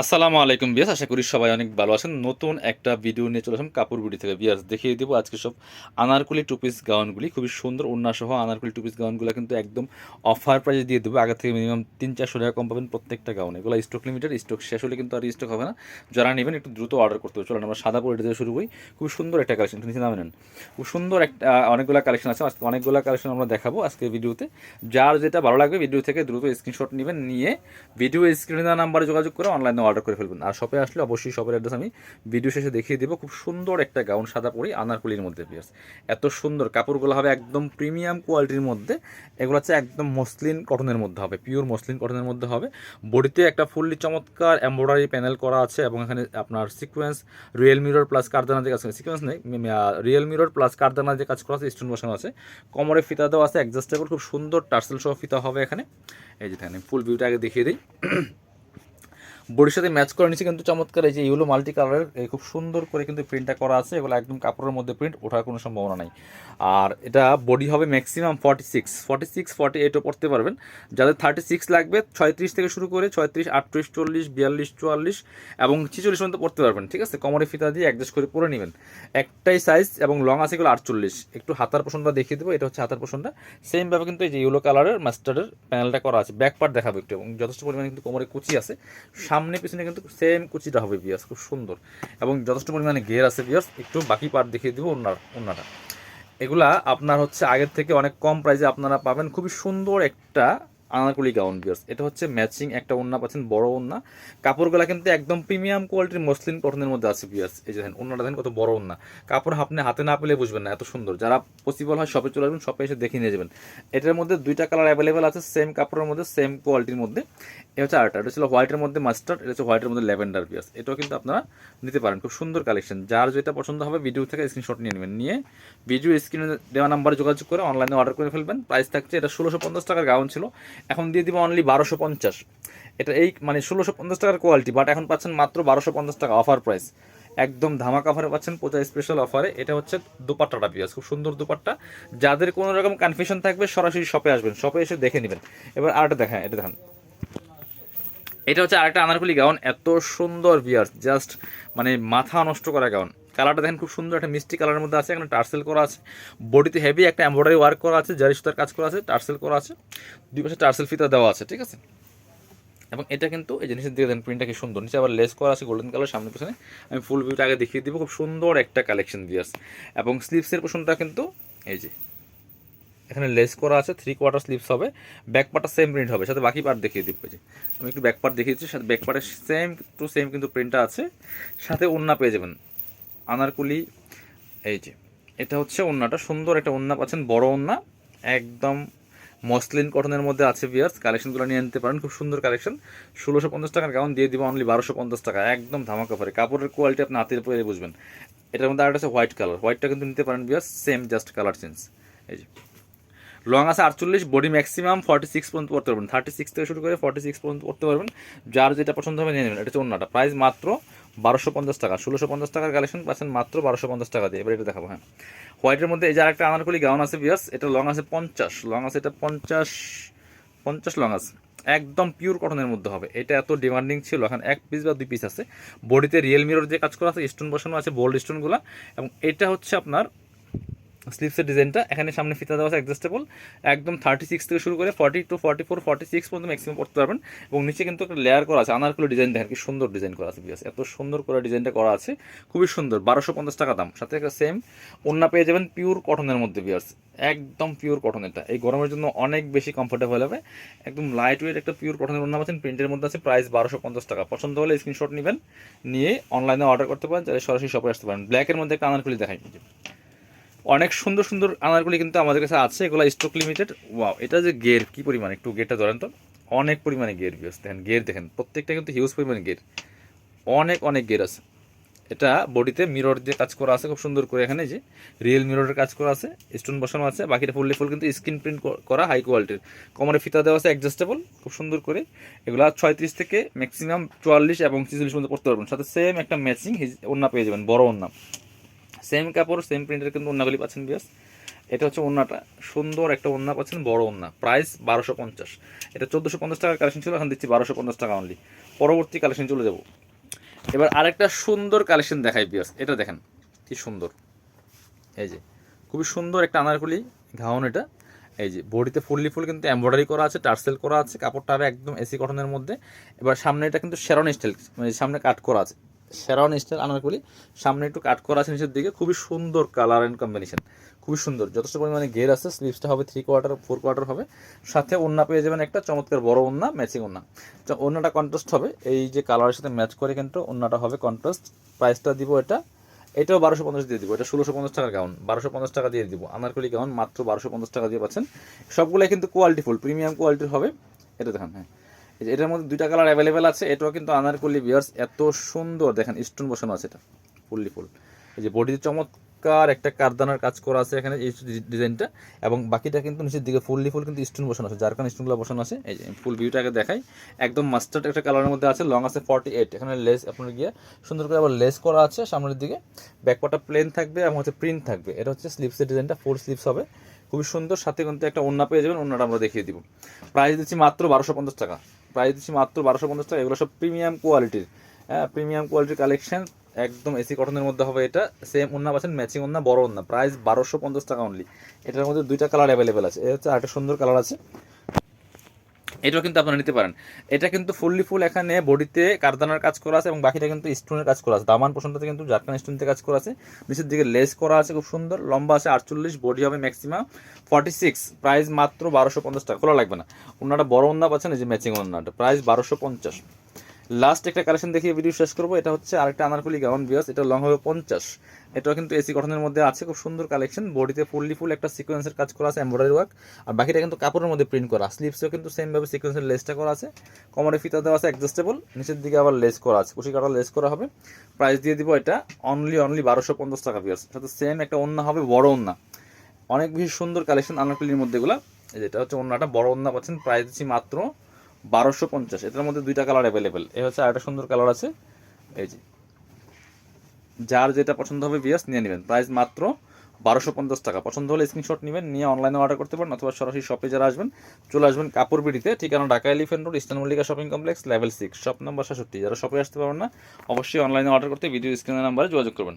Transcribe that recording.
আসসালামু আলাইকুম বিয়াস, আশা করি সবাই অনেক ভালো আছেন। নতুন একটা ভিডিও নিয়ে চলে আসলাম কাপড় বিডি থেকে। বিয়াস দেখিয়ে দেবো আজকে সব আনারকলি টু পিস গাউনগুলি, খুবই সুন্দর ওড়না সহ আনারকলি টু পিস গাউনগুলো কিন্তু একদম অফার প্রাইসে দিয়ে দেবো। আগে থেকে মিনিমাম 300-400 টাকা কম পাবেন প্রত্যেকটা গাউনে। এগুলো স্টক লিমিটেড, স্টক শেষ হলে কিন্তু আর স্টক হবে না। যারা নেবেন একটু দ্রুত অর্ডার করতে হবে। চলুন আমরা সাদা পরে দিয়ে শুরু করি। খুব সুন্দর একটা কালেকশন, নিচে নামে নেন। খুব সুন্দর একটা অনেকগুলো কালেকশন আছে, আজকে অনেকগুলো কালেকশন আমরা দেখাবো আজকে ভিডিওতে। যার যেটা ভালো লাগবে ভিডিও থেকে দ্রুত স্ক্রিনশট নেবেন, নিয়ে ভিডিও স্ক্রিনে দেওয়া নাম্বারে যোগাযোগ করে অনলাইনে অর্ডার করে ফেলবেন। আর শপে আসলে অবশ্যই শপের অ্যাড্রেস আমি ভিডিও শেষে দেখিয়ে দেবো। খুব সুন্দর একটা গাউন সাদা পরি আনারকলির মধ্যে পিয়ার্স, এত সুন্দর কাপড়গুলো হবে একদম প্রিমিয়াম কোয়ালিটির মধ্যে। এগুলো হচ্ছে একদম মসলিন কটনের মধ্যে হবে, পিওর মসলিন কটনের মধ্যে হবে। বডিতে একটা ফুললি চমৎকার এমব্রয়ডারি প্যানেল করা আছে এবং এখানে আপনার সিকোয়েন্স রিয়েল মিরর প্লাস কারদানা দিয়ে কাজ আছে। সিকোয়েন্স নেই, রিয়েল মিরর প্লাস কারদানা দিয়ে কাজ করা আছে, স্টোন বসানো আছে, কোমরে ফিতা দেওয়া আছে অ্যাডজাস্টেবল, খুব সুন্দর টার্সেল সহ ফিতা হবে এখানে। এই যে এখানে ফুল ভিউটা আগে দেখিয়ে দিই। বডির সাথে ম্যাচ করে নিচ্ছে কিন্তু চমৎকার এই যে ইউলো মাল্টি কালারের খুব সুন্দর করে কিন্তু প্রিন্টটা করা আছে। এগুলো একদম কাপড়ের মধ্যে প্রিন্ট ওঠার কোনো সম্ভাবনা নাই। আর এটা বডি হবে ম্যাক্সিমাম 46-48ও পড়তে পারবেন। যাদের 36 লাগবে 36 থেকে শুরু করে 36, 38, 40, 42, 44 এবং 46 পর্যন্ত পড়তে পারবেন। ঠিক আছে, কোমরে ফিতা দিয়ে অ্যাডজাস্ট করে পরে নেবেন। একটাই সাইজ এবং লং আছে এগুলো 48। একটু হাতার পোষণটা দেখিয়ে দেবো, এটা হচ্ছে হাতার পোষণটা। সেমভাবে কিন্তু এই যে ইউলো কালারের মাস্টার্ডের প্যানেলটা করা আছে। ব্যাক পার্ট দেখাবো একটু, এবং যথেষ্ট পরিমাণে কিন্তু কোমরে কুচি আছে, সামনে পিছনে কিন্তু সেম কুচিটা হবে বিয়াস, খুব সুন্দর এবং যথেষ্ট পরিমাণে ঘের আছে বিয়াস। একটু বাকি পার্ট দেখিয়ে দিব ওনাটা। এগুলা আপনার হচ্ছে আগের থেকে অনেক কম প্রাইসে আপনারা পাবেন। খুবই সুন্দর একটা আনারকলি গাউন বিয়ার্স, এটা হচ্ছে ম্যাচিং একটা ওড়না পাচ্ছেন, বড় ওড়না। কাপড়গুলো কিন্তু একদম প্রিমিয়াম কোয়ালিটির মসলিন কটনের মধ্যে আছে বিয়ার্স। এই যে দেখেন ওড়নাটা, দেখেন কত বড় ওড়না। কাপড় আপনি হাতে না পেলে বুঝবেন না, এত সুন্দর। যারা পসিবল হয় শপে চলে আসবেন, শপে এসে দেখে নিয়ে যাবেন। এটার মধ্যে দুইটা কালার অ্যাভেলেবেল আছে, সেম কাপড়ের মধ্যে সেম কোয়ালিটির মধ্যে। এটা হচ্ছে আরেকটা, এটা ছিল হোয়াইটের মধ্যে মাস্টার্ড, এটা হচ্ছে হোয়াইটের মধ্যে ল্যাভেন্ডার বিয়ার্স। এটাও কিন্তু আপনারা নিতে পারেন, খুব সুন্দর কালেকশন। যার যেটা পছন্দ হবে ভিডিও থেকে স্ক্রিনশট নিয়ে নেবেন, নিয়ে ভিডিও স্ক্রিনে দেওয়া নাম্বারে যোগাযোগ করে অনলাইনে অর্ডার করে ফেলবেন। প্রাইস থাকছে, এটা 1650 টাকার গাউন ছিল, এখন দিয়ে দিব অনলি 1250। এটা এই মানে 1650 টাকার কোয়ালিটি, বাট এখন পাচ্ছেন মাত্র 1250 টাকা অফার প্রাইস। একদম ধামাকা অফারে পাচ্ছেন, পূজা স্পেশাল অফারে। এটা হচ্ছে দুপাট্টাটা পিয়াস, খুব সুন্দর দুপাট্টা। যাদের কোনো রকম কনফিউশন থাকবে সরাসরি শপে আসবেন, শপে এসে দেখে নেবেন। এবার আরেকটা দেখেন, এটা দেখেন, এটা হচ্ছে আরেকটা আনারকলি গাউন, এত সুন্দর বিয়ার্স, জাস্ট মানে মাথা নষ্ট করা গাউন। কালারটা দেখেন খুব সুন্দর, একটা মিষ্টি কালারের মধ্যে আছে, এখানে টার্সেল করা আছে। বডিতে হেভি একটা এমব্রয়ডারি ওয়ার্ক করা আছে, জারি সুতার কাজ করা আছে, টার্সেল করা আছে, দুই পাশে টার্সেল ফিতা দেওয়া আছে। ঠিক আছে, এবং এটা কিন্তু এই জিনিসের দিকে দেন, প্রিন্টটা কি সুন্দর, নিচে আবার লেস করা আছে গোল্ডেন কালার, সামনে পিছনে। আমি ফুল ভিউটা আগে দেখিয়ে দিব। খুব সুন্দর একটা কালেকশন বিয়ার্স, এবং স্লিভসের পোর্শনটা কিন্তু এই যে এখানে লেস করা আছে, 3/4 স্লিভস হবে। ব্যাক পার্টটা সেম প্রিন্ট হবে, সাথে বাকি পার্ট দেখিয়ে দিব। যে আমি একটু ব্যাক পার্ট দেখিয়েছি, সাথে ব্যাক পার্টের সেম টু সেম কিন্তু প্রিন্টটা আছে, সাথে ওড়না পেয়ে যাবেন আনারকুলি। এই যে এটা হচ্ছে ওড়নাটা, সুন্দর একটা ওড়না পাচ্ছেন, বড় ওড়না, একদম মসলিন কটনের মধ্যে আছে বিয়ার্স। কালেকশনগুলো নিয়ে নিতে পারেন, খুব সুন্দর কালেকশন। 1650 টাকার গাউন দিয়ে দিব অনলি 1250 টাকা, একদম ধামাকা পরে। কাপড়ের কোয়ালিটি আপনি হাতের পরে বুঝবেন। এটার মধ্যে আরেকটা আছে হোয়াইট কালার, হোয়াইটটা কিন্তু নিতে পারেন বিয়ার্স, সেম জাস্ট কালার চেঞ্জ। এই যে লং আছে 48, বডি ম্যাক্সিমাম 46 পর্যন্ত পড়তে পারবেন, 36 থেকে শুরু করে 46 পর্যন্ত পড়তে পারবেন। যার যেটা পছন্দ হবে নিয়ে নেবেন। এটা হচ্ছে ওড়নাটা, প্রাইস মাত্র 1250 টাকা। 1650 টাকার কালেকশন পাচ্ছেন মাত্র 1250 টাকা দিয়ে। এবার এটা দেখাবো। হ্যাঁ, হোয়াইটের মধ্যে এই যে আরেকটা আনারকলি গাউন আছে বিয়ার্স, এটা লং আছে 50, লং আছে এটা 50 লং আছে, একদম পিওর কটনের মধ্যে হবে। এটা এত ডিমান্ডিং ছিল, এখন এক পিস বা দুই পিস আছে। বডিতে রিয়েল মিরর যে কাজ করা আছে, স্টোন বসানো আছে, বোল্ড স্টোনগুলো। এবং এটা হচ্ছে আপনার স্লিভসের ডিজাইনটা, এখানে সামনে ফিতা দেওয়া আছে অ্যাডজাস্টেবল, একদম 36 থেকে শুরু করে 42, 44, 46 পর্যন্ত ম্যাক্সিমাম পড়তে পারবেন। এবং নিচে কিন্তু একটা লেয়ার করা আছে, আনারকুলি ডিজাইন দেখেন কি সুন্দর ডিজাইন করা আছে বিয়াস, এত সুন্দর করে ডিজাইনটা করা আছে, খুবই সুন্দর। 1250 টাকা দাম, সাথে একটা সেম ওড়না পেয়ে যাবেন পিওর কটনের মধ্যে বিয়ার্স, একদম পিওর কটন। এটা এই গরমের জন্য অনেক বেশি কমফোর্টেবল হবে, একদম লাইট ওয়েট একটা পিওর কটনের ওড়না পাচ্ছেন, প্রিন্টের মধ্যে আছে, প্রাইস 1250 টাকা। পছন্দ হলে স্ক্রিনশট নেবেন, নিয়ে অনলাইনে অর্ডার করতে পারেন, যারা সরাসরি শপে আসতে পারেন। ব্ল্যাকের মধ্যে একটা আনারকুলি দেখাই, অনেক সুন্দর সুন্দর আনারগুলি কিন্তু আমাদের কাছে আছে, এগুলো স্টক লিমিটেড। ওয়াও, এটা যে গের কি পরিমাণ, একটু গেরটা ধরেন তো, অনেক পরিমাণে গের বিয়াস, দেখেন গের দেখেন, প্রত্যেকটা কিন্তু হিউজ পরিমাণে গের, অনেক অনেক গের আছে। এটা বডিতে মিরর দিয়ে কাজ করা আছে খুব সুন্দর করে, এখানে যে রিয়েল মিররের কাজ করা আছে, স্টোন বসানো আছে, বাকিটা ফুললি ফুল কিন্তু স্ক্রিন প্রিন্ট করা হাই কোয়ালিটির। কোমরে ফিতা দেওয়া আছে অ্যাডজাস্টেবল, খুব সুন্দর করে। এগুলো 36 থেকে ম্যাক্সিমাম 44 এবং 46 পর্যন্ত পড়তে পারবেন, সাথে সেম একটা ম্যাচিং ওড়না পেয়ে যাবেন, বড় ওড়না, সেম কাপড় সেম প্রিন্টের কিন্তু ওড়নাগুলি পাচ্ছেন বিয়াস। এটা হচ্ছে ওড়নাটা, সুন্দর একটা ওড়না পাচ্ছেন, বড় ওড়না, প্রাইস 1250। এটা 1450 টাকার কালেকশন ছিল, এখন দিচ্ছি 1250 টাকা অনলি। পরবর্তী কালেকশন চলে যাব। এবার আরেকটা সুন্দর কালেকশন দেখাই বিয়ার্স, এটা দেখেন কি সুন্দর, এই যে খুবই সুন্দর একটা আনারকলি গাউন এটা। এই যে বডিতে ফুললি ফুল কিন্তু এমব্রয়ডারি করা আছে, টার্সেল করা আছে, কাপড়টা হবে একদম এসি কটনের মধ্যে। এবার সামনে এটা কিন্তু শেরন স্টাইল, মানে সামনে কাট করা আছে, শেরন স্টাইল আনারকলি, সামনে একটু কাট করা আছে নিচের দিকে, খুবই সুন্দর কালার অ্যান্ড কম্বিনেশন, খুবই সুন্দর, যথেষ্ট পরিমাণে ঘের আছে। স্লিভসটা হবে 3/4 4/4 হবে, সাথে ওড়না পেয়ে যাবেন একটা চমৎকার বড় ওড়না, ম্যাচিং ওড়না। ওড়নাটা কন্ট্রাস্ট হবে, এই যে কালারের সাথে ম্যাচ করে কিন্তু ওড়নাটা হবে কন্ট্রাস্ট। প্রাইসটা দিব এটা, এটাও 1250 দিয়ে দিব, এটা 1650 টাকার গাউন, 1250 টাকা দিয়ে দিব। আনারকলি গাউন মাত্র 1250 টাকা দিয়ে পাচ্ছেন। সবগুলাই কিন্তু কোয়ালিটি ফুল, প্রিমিয়াম কোয়ালিটির হবে। এটা দেখেন, হ্যাঁ এটার মধ্যে 2টা কালার অ্যাভেলেবেল আছে। এটাও কিন্তু আনারকলি ভিউয়ার্স, এত সুন্দর দেখেন, স্টোন বসানো আছে, এটা ফুললি ফুল। এই যে বডিতে চমৎকার একটা কারদানার কাজ করা আছে এখানে এই ডিজাইনটা, এবং বাকিটা কিন্তু নিচের দিকে ফুললি ফুল কিন্তু স্টোন বসানো আছে, যার কারণে স্টোনগুলো বসানো আছে। এই যে ফুল ভিউটাকে দেখাই, একদম মাস্টার্ড একটা কালারের মধ্যে আছে, লং আছে 48। এখানে লেস আপনার গিয়ে সুন্দর করে আবার লেস করা আছে সামনের দিকে, ব্যাকপার্টটা প্লেন থাকবে এবং হচ্ছে প্রিন্ট থাকবে। এটা হচ্ছে স্লিভসের ডিজাইনটা, 4 স্লিভস হবে, খুবই সুন্দর। সাথে কিন্তু একটা ওড়না পেয়ে যাবেন, ওড়নাটা আমরা দেখিয়ে দিব। প্রাইস দিচ্ছি মাত্র 1250 টাকা, প্রাইস দিচ্ছি মাত্র 1250 টাকা। এগুলো সব প্রিমিয়াম কোয়ালিটির, হ্যাঁ প্রিমিয়াম কোয়ালিটির কালেকশন, একদম এসি কটনের মধ্যে হবে। এটা সেম ওড়না পাচ্ছেন, ম্যাচিং ওড়না, বড় ওড়না, প্রাইস 1250 টাকা অনলি। এটার মধ্যে 2টা কালার অ্যাভেলেবেল আছে, এটা হচ্ছে আরেকটা সুন্দর কালার আছে, এটাও কিন্তু আপনারা নিতে পারেন। এটা কিন্তু ফুললি ফুল এখানে বডিতে কারদানার কাজ করা আছে এবং বাকিটা কিন্তু স্টোনের কাজ করা আছে। দামান পোর্শনটাতে কিন্তু জারকান স্টোনতে কাজ করা আছে, নিচের দিকে লেস করা আছে, খুব সুন্দর। লম্বা আছে 48, বডি হবে ম্যাক্সিমাম 46। প্রাইস মাত্র 1250 টাকা, খোলা লাগবে না। ওনাটা বড় ওড়না পাচ্ছেন, এই যে ম্যাচিং ওড়নাটা, প্রাইস 1250। লাস্ট একটা কালেকশন দেখিয়ে ভিডিও শেষ করবো। এটা হচ্ছে আরেকটা আনারকলি গাউন ভিউয়ার্স, এটা লং হবে 50। এটাও কিন্তু এসি গঠনের মধ্যে আছে, খুব সুন্দর কালেকশন। বডিতে ফুললি ফুল একটা সিকোয়েন্সের কাজ করা আছে, এমব্রয়ডারি ওয়ার্ক, আর বাকিটা কিন্তু কাপড়ের মধ্যে প্রিন্ট করা। স্লিভসেও কিন্তু সেমভাবে সিকোয়েন্সের লেসটা করা আছে, কোমরে ফিতা দেওয়া আছে অ্যাডজাস্টেবল, নিচের দিকে আবার লেস করা আছে, কুশি কাটা লেস করা হবে। প্রাইস দিয়ে দিব এটা অনলি 1250 টাকা ভিউয়ার্স। সাথে সেম একটা ওড়না হবে, বড় ওড়না, অনেক বেশি সুন্দর কালেকশন আনারকলির মধ্যে এগুলো। যেটা হচ্ছে ওড়নাটা, বড় ওড়না পাচ্ছেন, প্রাইস দিচ্ছি মাত্র 1250। এটার মধ্যে 2টা কালার অ্যাভেলেবেল। এ হচ্ছে আরেকটা সুন্দর কালার আছে, এই যে যার যেটা পছন্দ হবে ভিউয়ার্স নিয়ে নেবেন। প্রাইস মাত্র 1250 টাকা। পছন্দ হলে স্ক্রিনশট নেবেন, নিয়ে অনলাইনে অর্ডার করতে পারেন, অথবা সরাসরি শপে যারা আসবেন চলে আসবেন কাপড় বিডিতে, ঠিকানা Dhaka elephant road, eastern Mallika shopping complex, level 6, shop number 67। যারা শপে আসতে পারবেন না, অবশ্যই অনলাইনে অর্ডার করতে ভিডিও স্ক্রিনের নাম্বারে যোগাযোগ করবেন।